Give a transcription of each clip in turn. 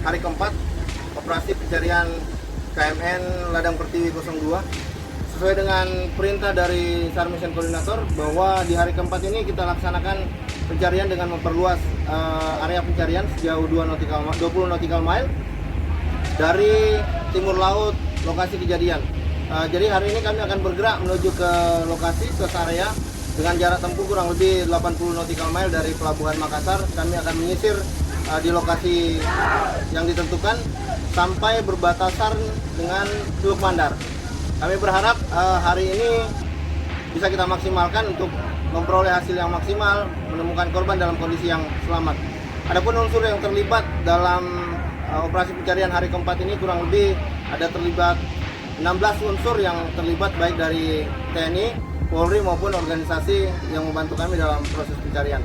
hari keempat operasi pencarian KMN Ladang Pertiwi 02. Sesuai dengan perintah dari SAR Mission Koordinator bahwa di hari keempat ini kita laksanakan pencarian dengan memperluas area pencarian sejauh 20 nautical mile dari timur laut lokasi kejadian. Jadi hari ini kami akan bergerak menuju ke lokasi, ke area dengan jarak tempuh kurang lebih 80 nautical mile dari Pelabuhan Makassar. Kami akan menyisir di lokasi yang ditentukan sampai berbatasan dengan Teluk Mandar. Kami berharap hari ini bisa kita maksimalkan untuk memperoleh hasil yang maksimal, menemukan korban dalam kondisi yang selamat. Adapun unsur yang terlibat dalam operasi pencarian hari keempat ini kurang lebih ada terlibat 16 unsur yang terlibat baik dari TNI, Polri maupun organisasi yang membantu kami dalam proses pencarian.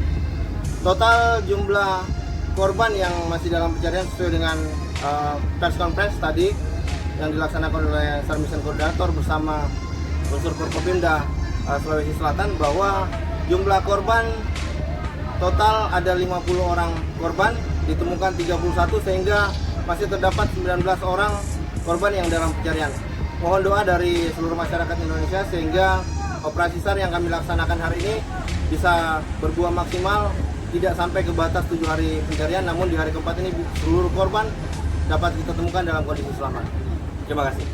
Total jumlah korban yang masih dalam pencarian sesuai dengan press conference tadi yang dilaksanakan oleh SAR Mission Koordinator bersama unsur Forkopimda Sulawesi Selatan bahwa jumlah korban total ada 50 orang korban, ditemukan 31 sehingga masih terdapat 19 orang korban yang dalam pencarian. Mohon doa dari seluruh masyarakat Indonesia sehingga operasi SAR yang kami laksanakan hari ini bisa berbuah maksimal, tidak sampai ke batas 7 hari pencarian, namun di hari keempat ini seluruh korban dapat kita temukan dalam kondisi selamat. Terima kasih.